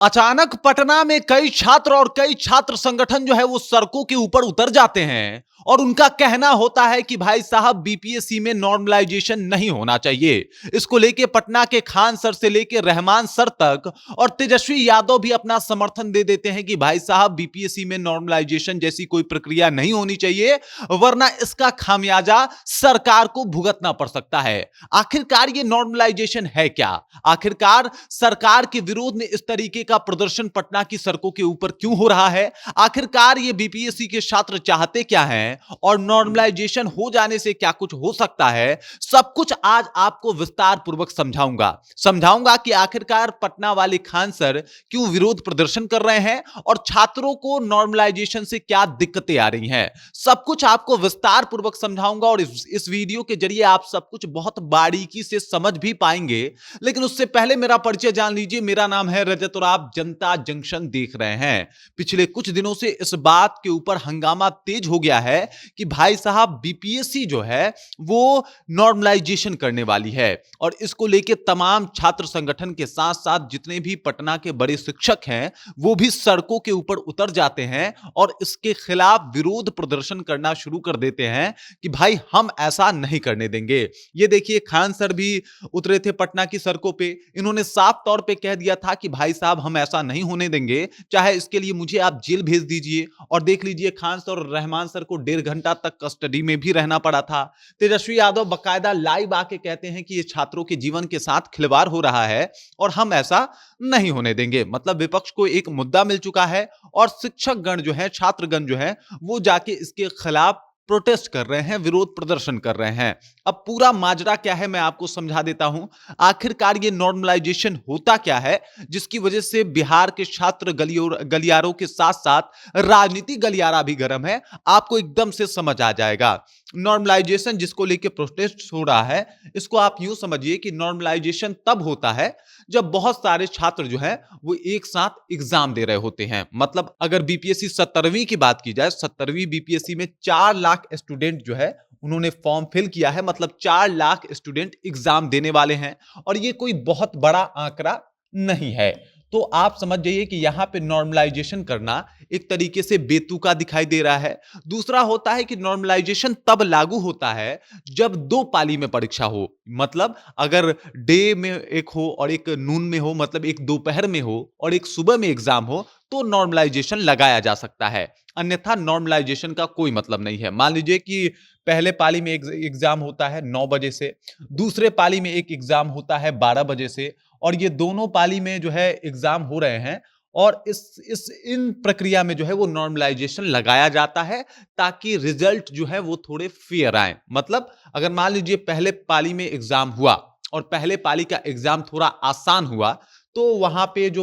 अचानक पटना में कई छात्र और कई छात्र संगठन जो है वो सड़कों के ऊपर उतर जाते हैं और उनका कहना होता है कि भाई साहब बीपीएससी में नॉर्मलाइजेशन नहीं होना चाहिए। इसको लेके पटना के खान सर से लेके रहमान सर तक और तेजस्वी यादव भी अपना समर्थन दे देते हैं कि भाई साहब बीपीएससी में नॉर्मलाइजेशन जैसी कोई प्रक्रिया नहीं होनी चाहिए, वरना इसका खामियाजा सरकार को भुगतना पड़ सकता है। आखिरकार ये नॉर्मलाइजेशन है क्या? आखिरकार सरकार के विरोध में इस तरीके का प्रदर्शन पटना की सड़कों के ऊपर क्यों हो रहा है? आखिरकार ये बीपीएससी के छात्र चाहते क्या हैं और नॉर्मलाइजेशन हो जाने से क्या कुछ हो सकता है? सब कुछ आज आपको विस्तार पूर्वक समझाऊंगा कि आखिरकार पटना वाले खान सर क्यों विरोध प्रदर्शन कर रहे हैं और छात्रों को नॉर्मलाइजेशन से क्या दिक्कतें आ रही हैं। सब कुछ आपको विस्तार पूर्वक समझाऊंगा और इस वीडियो के जरिए आप सब कुछ बहुत बारीकी से समझ भी पाएंगे। लेकिन उससे पहले मेरा परिचय जान लीजिए। मेरा नाम है रजत और आप जनता जंक्शन देख रहे हैं। पिछले कुछ दिनों से इस बात के ऊपर हंगामा तेज हो गया है कि भाई साहब बीपीएससी जो है वो नॉर्मलाइजेशन करने वाली है और इसको लेके तमाम छात्र संगठन के साथ साथ जितने भी पटना के बड़े शिक्षक हैं वो भी सड़कों के ऊपर उतर जाते हैं और इसके खिलाफ विरोध प्रदर्शन करना शुरू कर देते हैं कि भाई हम ऐसा नहीं करने देंगे। ये देखिए खान सर भी उतरे थे पटना की सड़कों पे। इन्होंने साफ तौर पे कह दिया था कि भाई साहब हम ऐसा नहीं होने देंगे, चाहे इसके लिए मुझे आप जेल भेज दीजिए। और देख लीजिए खान सर और रहमान सर को 1.5 घंटा तक कस्टडी में भी रहना पड़ा था। तेजस्वी यादव बकायदा लाइव आके कहते हैं कि ये छात्रों के जीवन के साथ खिलवाड़ हो रहा है और हम ऐसा नहीं होने देंगे। मतलब विपक्ष को एक मुद्दा मिल चुका है और शिक्षक गण जो है, छात्रगण जो है वो जाके इसके खिलाफ प्रोटेस्ट कर रहे हैं, विरोध प्रदर्शन कर रहे हैं। अब पूरा माजरा क्या है मैं आपको समझा देता हूं। आखिरकार ये नॉर्मलाइजेशन होता क्या है जिसकी वजह से बिहार के छात्र गलियारों के साथ साथ राजनीति गलियारा भी गर्म है, आपको एकदम से समझ आ जाएगा। नॉर्मलाइजेशन जिसको लेके प्रोटेस्ट हो रहा है, इसको आप यूं समझिए कि नॉर्मलाइजेशन तब होता है जब बहुत सारे छात्र जो है वो एक साथ एग्जाम दे रहे होते हैं। मतलब अगर बीपीएससी 17वीं की बात की जाए, 17वीं बीपीएससी में 4 लाख स्टूडेंट जो है उन्होंने फॉर्म फिल किया है। मतलब 4 लाख स्टूडेंट एग्जाम देने वाले हैं और ये कोई बहुत बड़ा आंकड़ा नहीं है। तो आप समझ जाइए कि यहां पे नॉर्मलाइजेशन करना एक तरीके से बेतुका दिखाई दे रहा है। दूसरा होता है कि नॉर्मलाइजेशन तब लागू होता है जब 2 पाली में परीक्षा हो। मतलब अगर डे में एक हो और एक नून में हो, मतलब एक दोपहर में हो और एक सुबह में एग्जाम हो, तो नॉर्मलाइजेशन लगाया जा सकता है। अन्यथा नॉर्मलाइजेशन का कोई मतलब नहीं है। मान लीजिए कि पहले पाली में एग्जाम होता है 9 बजे से, दूसरे पाली में एक एग्जाम होता है 12 बजे से और ये दोनों पाली में जो है एग्जाम हो रहे हैं और इस इन प्रक्रिया में जो है वो नॉर्मलाइजेशन लगाया जाता है ताकि रिजल्ट जो है वो थोड़े फेयर आए। मतलब अगर मान लीजिए पहले पाली में एग्जाम हुआ और पहले पाली का एग्जाम थोड़ा आसान हुआ, तो वहां पे जो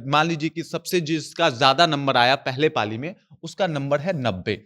मान लीजिए कि सबसे जिसका ज्यादा नंबर आया पहले पाली में उसका नंबर है 90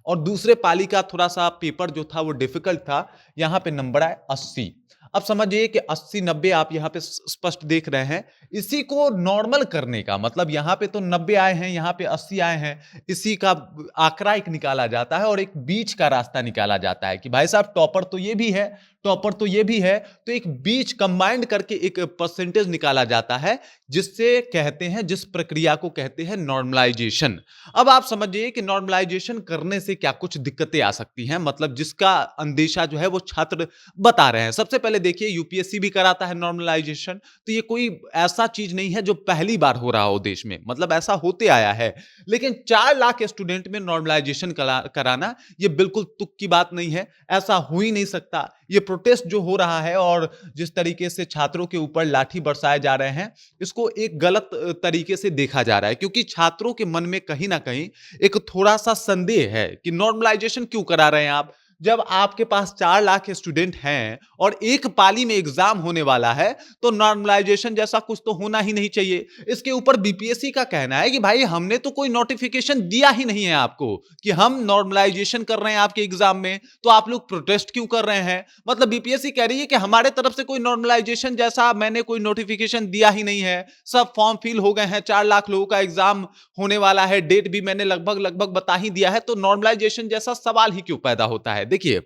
और दूसरे पाली का थोड़ा सा पेपर जो था वो डिफिकल्ट था, यहां पे नंबर आया 80। अब समझिए कि 80-90 आप यहां पे स्पष्ट देख रहे हैं। इसी को नॉर्मल करने का मतलब यहां पे तो 90 आए हैं, यहां पे 80 आए हैं, इसी का आंकड़ा एक निकाला जाता है और एक बीच का रास्ता निकाला जाता है कि भाई साहब टॉपर तो ये भी है, टॉपर तो ये भी है, तो एक बीच कंबाइंड करके एक परसेंटेज निकाला जाता है जिससे कहते हैं, जिस प्रक्रिया को कहते हैं नॉर्मलाइजेशन। अब आप समझिए कि नॉर्मलाइजेशन करने से क्या कुछ दिक्कतें आ सकती हैं, मतलब जिसका अंदेशा जो है वो छात्र बता रहे हैं। सबसे पहले देखिए यूपीएससी भी कराता है नॉर्मलाइजेशन, तो ये कोई ऐसा चीज नहीं है जो पहली बार हो रहा हो देश में, मतलब ऐसा होते आया है। लेकिन 4 लाख स्टूडेंट में नॉर्मलाइजेशन कराना ये बिल्कुल तुक की बात नहीं है, ऐसा हो ही नहीं सकता। ये प्रोटेस्ट जो हो रहा है और जिस तरीके से छात्रों के ऊपर लाठी बरसाए जा रहे हैं, इसको एक गलत तरीके से देखा जा रहा है क्योंकि छात्रों के मन में कहीं ना कहीं एक थोड़ा सा संदेह है कि नॉर्मलाइजेशन क्यों करा रहे हैं आप, जब आपके पास 4 लाख स्टूडेंट हैं और एक पाली में एग्जाम होने वाला है, तो नॉर्मलाइजेशन जैसा कुछ तो होना ही नहीं चाहिए। इसके ऊपर बीपीएससी का कहना है कि भाई हमने तो कोई नोटिफिकेशन दिया ही नहीं है आपको कि हम नॉर्मलाइजेशन कर रहे हैं आपके एग्जाम में, तो आप लोग प्रोटेस्ट क्यों कर रहे हैं। मतलब बीपीएससी कह रही है कि हमारे तरफ से कोई नॉर्मलाइजेशन जैसा मैंने कोई नोटिफिकेशन दिया ही नहीं है, सब फॉर्म फिल हो गए हैं, 4 लाख लोगों का एग्जाम होने वाला है, डेट भी मैंने लगभग लगभग बता ही दिया है, तो नॉर्मलाइजेशन जैसा सवाल ही क्यों पैदा होता है। देखिए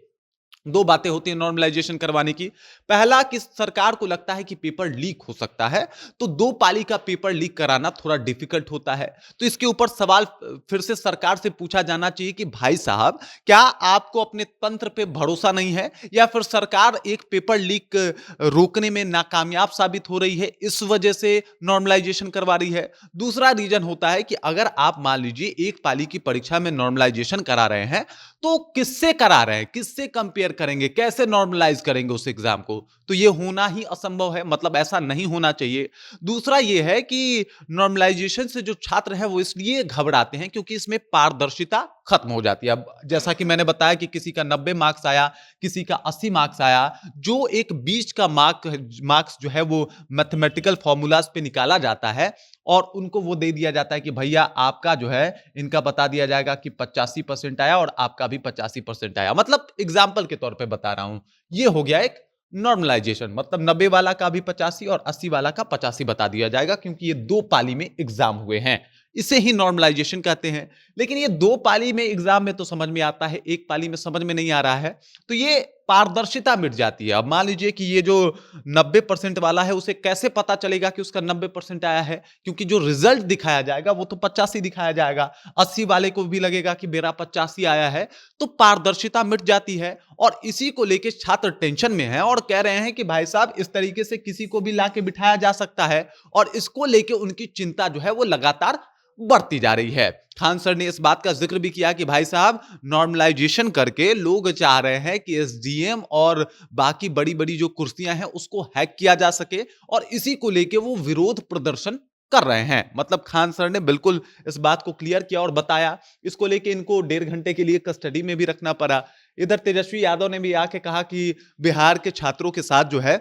दो बातें होती हैं नॉर्मलाइजेशन करवाने की। पहला कि सरकार को लगता है कि पेपर लीक हो सकता है, तो दो पाली का पेपर लीक कराना थोड़ा डिफिकल्ट होता है। तो इसके ऊपर सवाल फिर से सरकार से पूछा जाना चाहिए कि भाई साहब, क्या आपको अपने तंत्र पे भरोसा नहीं है, या फिर सरकार एक पेपर लीक रोकने में नाकामयाब साबित हो रही है, इस वजह से नॉर्मलाइजेशन करवा रही है। दूसरा रीजन होता है कि अगर आप मान लीजिए एक पाली की परीक्षा में नॉर्मलाइजेशन करा रहे हैं, तो किससे करा रहे हैं, किससे कंपेयर करेंगे, कैसे नॉर्मलाइज करेंगे उस एग्जाम को? तो ये होना ही असंभव है, मतलब ऐसा नहीं होना चाहिए। दूसरा ये है कि नॉर्मलाइजेशन से जो छात्र हैं वो इसलिए घबराते हैं क्योंकि इसमें पारदर्शिता खत्म हो जाती है। अब जैसा कि मैंने बताया कि किसी का 90 मार्क्स आया, किसी का 80 मार्क्स आया, जो एक बीच का मार्क्स जो है वो मैथमेटिकल फॉर्मूलाज पे निकाला जाता है और उनको वो दे दिया जाता है कि भैया आपका जो है, इनका बता दिया जाएगा कि 85% आया और आपका भी 85% आया। मतलब एग्जाम्पल के तौर पे बता रहा हूं, ये हो गया एक नॉर्मलाइजेशन। मतलब 90 वाला का भी 85 और 80 वाला का 85 बता दिया जाएगा क्योंकि ये दो पाली में एग्जाम हुए हैं। इसे ही नॉर्मलाइजेशन कहते हैं। लेकिन ये दो पाली में एग्जाम में तो समझ में आता है, एक पाली में समझ में नहीं आ रहा है, तो ये पारदर्शिता मिट जाती है। अब मान लीजिए कि ये जो 90% वाला है, उसे कैसे पता चलेगा कि उसका 90% आया है? क्योंकि जो रिजल्ट दिखाया जाएगा वो तो 85 दिखाया जाएगा। 80 वाले को भी लगेगा कि मेरा 85 आया है, तो पारदर्शिता मिट जाती है। और इसी को लेके छात्र टेंशन में है और कह रहे हैं कि भाई साहब, इस तरीके से किसी को भी लाके बिठाया जा सकता है, और इसको लेके उनकी चिंता जो है वो लगातार बढ़ती जा रही है। खान सर ने इस बात का जिक्र भी किया कि भाई साहब, नॉर्मलाइजेशन करके लोग चाह रहे हैं कि एसडीएम और बाकी बड़ी बड़ी जो कुर्सियां हैं उसको हैक किया जा सके, और इसी को लेके वो विरोध प्रदर्शन कर रहे हैं। मतलब खान सर ने बिल्कुल इस बात को क्लियर किया और बताया। इसको लेके इनको 1.5 घंटे के लिए कस्टडी में भी रखना पड़ा। इधर तेजस्वी यादव ने भी आके कहा कि बिहार के छात्रों के साथ जो है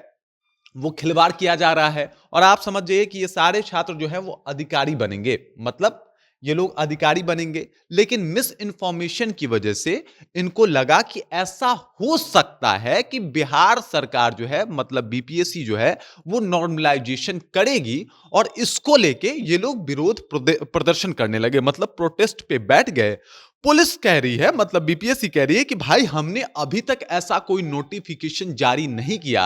वो खिलवाड़ किया जा रहा है, और आप समझ जाइए कि ये सारे छात्र जो हैं वो अधिकारी बनेंगे। मतलब ये लोग अधिकारी बनेंगे, लेकिन मिस इंफॉर्मेशन की वजह से इनको लगा कि ऐसा हो सकता है कि बिहार सरकार जो है, मतलब बीपीएससी जो है, वो नॉर्मलाइजेशन करेगी, और इसको लेके ये लोग विरोध प्रदर्शन करने लगे। मतलब प्रोटेस्ट पे बैठ गए। पुलिस कह रही है, मतलब बीपीएससी कह रही है कि भाई, हमने अभी तक ऐसा कोई नोटिफिकेशन जारी नहीं किया,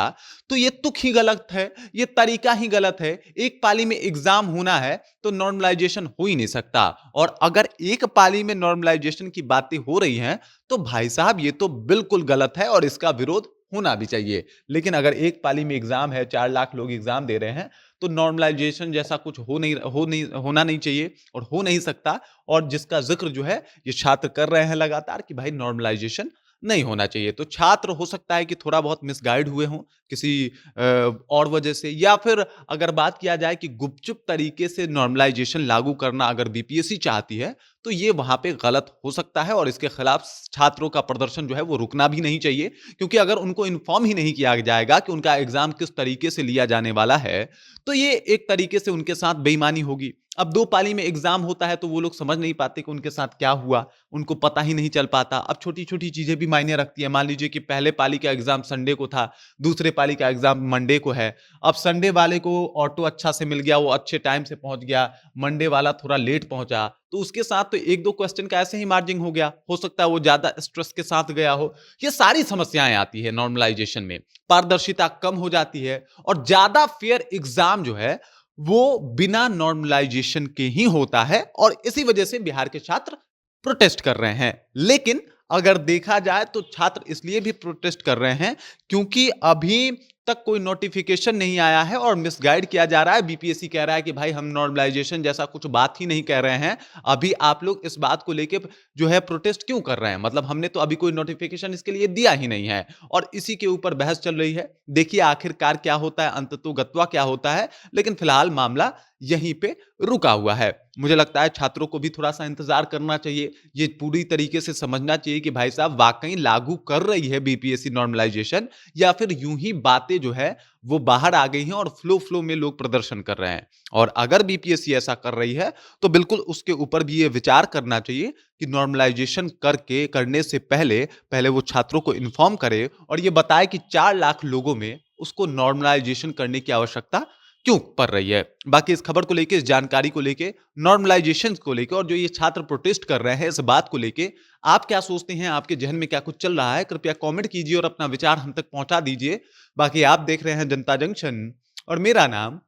तो ये तुक ही गलत है, ये तरीका ही गलत है। एक पाली में एग्जाम होना है तो नॉर्मलाइजेशन हो ही नहीं सकता, और अगर एक पाली में नॉर्मलाइजेशन की बातें हो रही हैं तो भाई साहब, ये तो बिल्कुल गलत है और इसका विरोध होना भी चाहिए। लेकिन अगर एक पाली में एग्जाम है, 4 लाख लोग एग्जाम दे रहे हैं, तो नॉर्मलाइजेशन जैसा कुछ होना नहीं चाहिए और हो नहीं सकता। और जिसका जिक्र जो है ये छात्र कर रहे हैं लगातार कि भाई, नॉर्मलाइजेशन नहीं होना चाहिए। तो छात्र हो सकता है कि थोड़ा बहुत मिसगाइड हुए हों किसी और वजह से, या फिर अगर बात किया जाए कि गुपचुप तरीके से नॉर्मलाइजेशन लागू करना अगर बीपीएससी चाहती है, तो ये वहां पे गलत हो सकता है, और इसके खिलाफ छात्रों का प्रदर्शन जो है वो रुकना भी नहीं चाहिए। क्योंकि अगर उनको इन्फॉर्म ही नहीं किया जाएगा कि उनका एग्जाम किस तरीके से लिया जाने वाला है, तो ये एक तरीके से उनके साथ बेईमानी होगी। अब दो पाली में एग्जाम होता है तो वो लोग समझ नहीं पाते कि उनके साथ क्या हुआ, उनको पता ही नहीं चल पाता। अब छोटी छोटी चीजें भी मायने रखती है। मान लीजिए कि पहले पाली का एग्जाम संडे को था, दूसरे पाली का एग्जाम मंडे को है। अब संडे वाले को ऑटो अच्छा से मिल गया, वो अच्छे टाइम से पहुंच गया, मंडे वाला थोड़ा लेट पहुंचा, तो उसके साथ तो एक दो क्वेश्चन का ऐसे ही मार्जिंग हो गया। हो सकता है वो ज्यादा स्ट्रेस के साथ गया हो। ये सारी समस्याएं आती है नॉर्मलाइजेशन में। पारदर्शिता कम हो जाती है, और ज्यादा फेयर एग्जाम जो है वो बिना नॉर्मलाइजेशन के ही होता है, और इसी वजह से बिहार के छात्र प्रोटेस्ट कर रहे हैं। लेकिन अगर देखा जाए तो छात्र इसलिए भी प्रोटेस्ट कर रहे हैं क्योंकि अभी तक कोई नोटिफिकेशन नहीं आया है और मिसगाइड किया जा रहा है। बीपीएससी कह रहा है कि भाई, हम नॉर्मलाइजेशन जैसा कुछ बात ही नहीं कह रहे हैं। अभी आप लोग इस बात को लेके जो है प्रोटेस्ट क्यों कर रहे हैं? मतलब हमने तो अभी कोई नोटिफिकेशन इसके लिए दिया ही नहीं है, और इसी के ऊपर बहस चल रही है। देखिए आखिरकार क्या होता है, अंततोगत्वा क्या होता है। लेकिन फिलहाल मामला यहीं पे रुका हुआ है। मुझे लगता है छात्रों को भी थोड़ा सा इंतजार करना चाहिए, ये पूरी तरीके से समझना चाहिए कि भाई साहब, वाकई लागू कर रही है बीपीएससी नॉर्मलाइजेशन, या फिर यूं ही बातें जो है वो बाहर आ गई हैं और फ्लो फ्लो में लोग प्रदर्शन कर रहे हैं। और अगर बीपीएससी ऐसा कर रही है तो बिल्कुल उसके ऊपर भी ये विचार करना चाहिए कि नॉर्मलाइजेशन करने से पहले पहले वो छात्रों को इन्फॉर्म करे और ये बताए कि 4 लाख लोगों में उसको नॉर्मलाइजेशन करने की आवश्यकता क्यों पड़ रही है। बाकी इस खबर को लेके, इस जानकारी को लेके, नॉर्मलाइजेशन को लेके और जो ये छात्र प्रोटेस्ट कर रहे हैं इस बात को लेके आप क्या सोचते हैं? आपके जहन में क्या कुछ चल रहा है? कृपया कमेंट कीजिए और अपना विचार हम तक पहुंचा दीजिए। बाकी आप देख रहे हैं जनता जंक्शन और मेरा नाम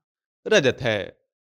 रजत है।